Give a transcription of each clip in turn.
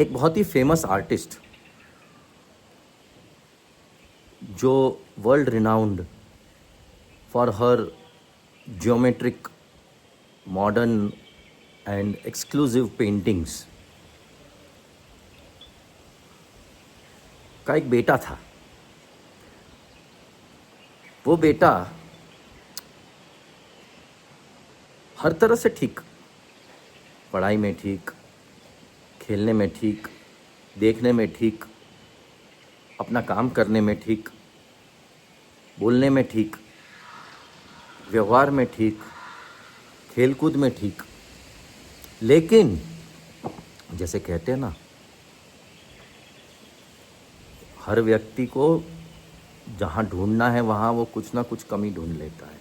एक बहुत ही famous artist जो world renowned for her geometric modern and exclusive paintings का एक बेटा था। वो बेटा हर तरह से ठीक, पढ़ाई में ठीक, खेलने में ठीक, देखने में ठीक, अपना काम करने में ठीक, बोलने में ठीक, व्यवहार में ठीक, खेलकूद में ठीक। लेकिन जैसे कहते हैं ना, हर व्यक्ति को जहाँ ढूंढना है वहाँ वो कुछ ना कुछ कमी ढूंढ लेता है।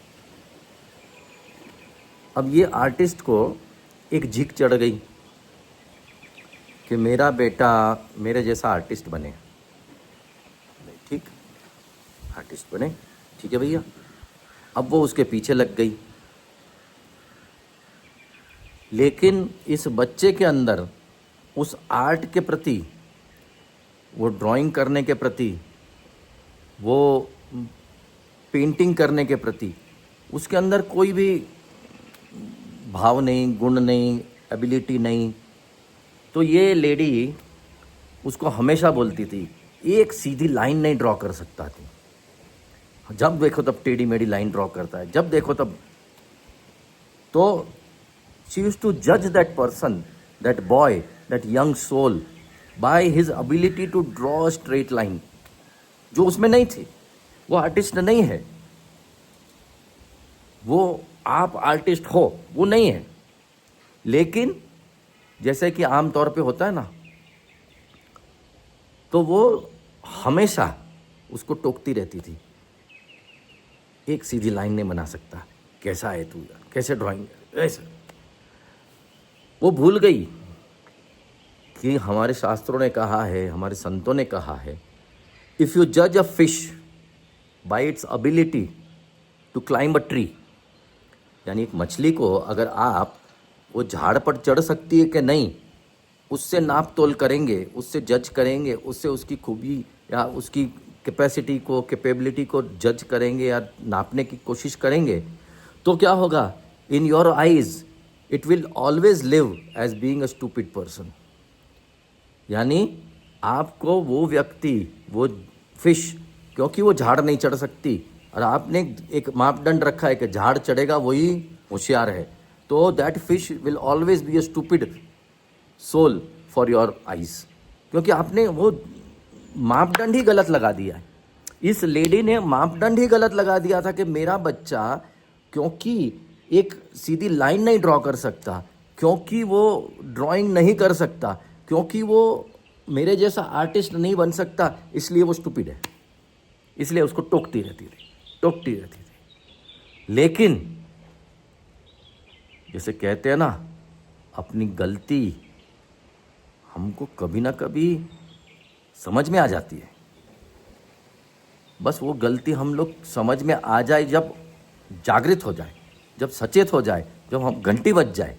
अब ये आर्टिस्ट को एक झिक चढ़ गई कि मेरा बेटा मेरे जैसा आर्टिस्ट बने। ठीक, आर्टिस्ट बने, ठीक है भैया। अब वो उसके पीछे लग गई। लेकिन इस बच्चे के अंदर उस आर्ट के प्रति, वो ड्राइंग करने के प्रति, वो पेंटिंग करने के प्रति उसके अंदर कोई भी भाव नहीं, गुण नहीं, एबिलिटी नहीं। तो ये लेडी उसको हमेशा बोलती थी, एक सीधी लाइन नहीं ड्रॉ कर सकता थी, जब देखो तब टेढ़ी मेढ़ी लाइन ड्रॉ करता है, जब देखो तब। तो शी यूज्ड टू जज that person, that boy, that young soul by his ability to draw straight line, जो उसमें नहीं थी। वो आर्टिस्ट नहीं है, वो आप आर्टिस्ट हो वो नहीं है। लेकिन जैसे कि आम तौर पे होता है ना, तो वो हमेशा उसको टोकती रहती थी, एक सीधी लाइन नहीं बना सकता, कैसा है तू यार, कैसे ड्राइंग, ऐसे। वो भूल गई कि हमारे शास्त्रों ने कहा है, हमारे संतों ने कहा है, इफ़ यू जज a fish by its ability to climb a tree, यानी एक मछली को अगर आप वो झाड़ पर चढ़ सकती है कि नहीं, उससे नाप तोल करेंगे, उससे जज करेंगे, उससे उसकी खूबी या उसकी कैपेसिटी को, कैपेबिलिटी को जज करेंगे या नापने की कोशिश करेंगे, तो क्या होगा? In your eyes it will always live as being a stupid person. यानी आपको वो व्यक्ति, वो फिश, क्योंकि वो झाड़ नहीं चढ़ सकती और आपने एक मापदंड रखा है कि झाड़ चढ़ेगा वही होशियार है, तो that fish will always be a stupid soul for your eyes, क्योंकि आपने वो मापदंड ही गलत लगा दिया है। इस लेडी ने मापदंड ही गलत लगा दिया था कि मेरा बच्चा क्योंकि एक सीधी लाइन नहीं ड्रॉ कर सकता, क्योंकि वो ड्राइंग नहीं कर सकता, क्योंकि वो मेरे जैसा आर्टिस्ट नहीं बन सकता, इसलिए वो स्टूपिड है, इसलिए उसको टोकती रहती थी। लेकिन जैसे कहते हैं ना, अपनी गलती हमको कभी ना कभी समझ में आ जाती है। बस वो गलती हम लोग समझ में आ जाए, जब जागृत हो जाए, जब सचेत हो जाए, जब हम घंटी बज जाए,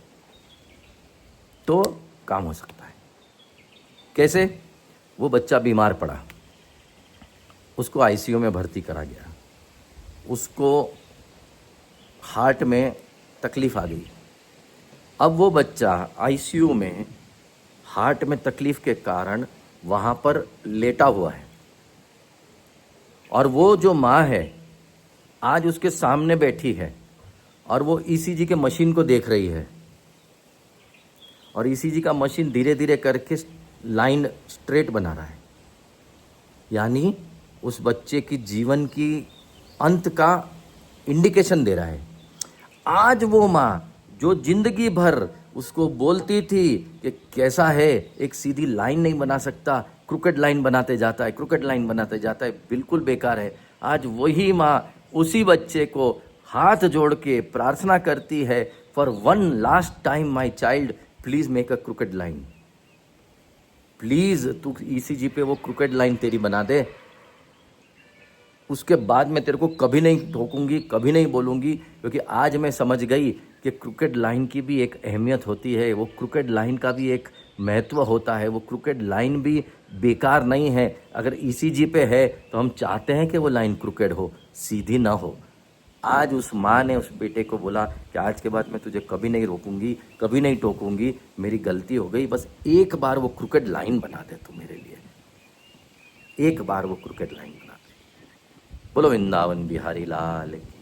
तो काम हो सकता है। कैसे? वो बच्चा बीमार पड़ा, उसको आईसीयू में भर्ती करा गया, उसको हार्ट में तकलीफ़ आ गई। अब वो बच्चा आईसीयू में हार्ट में तकलीफ़ के कारण वहाँ पर लेटा हुआ है, और वो जो माँ है आज उसके सामने बैठी है और वो ईसीजी के मशीन को देख रही है, और ईसीजी का मशीन धीरे धीरे करके लाइन स्ट्रेट बना रहा है, यानी उस बच्चे की जीवन की अंत का इंडिकेशन दे रहा है। आज वो माँ जो जिंदगी भर उसको बोलती थी कि कैसा है, एक सीधी लाइन नहीं बना सकता, क्रिकेट लाइन बनाते जाता है, क्रिकेट लाइन बनाते जाता है, बिल्कुल बेकार है, आज वही माँ उसी बच्चे को हाथ जोड़ के प्रार्थना करती है, for one last time my child please make a cricket line, please तू ईसीजी पे वो क्रिकेट लाइन तेरी बना दे, उसके बाद मैं तेरे को कभी नहीं ठोकूंगी, कभी नहीं बोलूंगी, क्योंकि आज मैं समझ गई कि क्रिकेट लाइन की भी एक अहमियत होती है, वो क्रिकेट लाइन का भी एक महत्व होता है, वो क्रिकेट लाइन भी बेकार नहीं है। अगर ईसीजी पे है तो हम चाहते हैं कि वो लाइन क्रिकेट हो, सीधी ना हो। आज उस माँ ने उस बेटे को बोला कि आज के बाद मैं तुझे कभी नहीं रोकूंगी, कभी नहीं टोकूंगी, मेरी गलती हो गई, बस एक बार वो क्रिकेट लाइन बना दे तू मेरे लिए, एक बार वो क्रिकेट लाइन बना दे। बोलो वृंदावन बिहारी लाल की।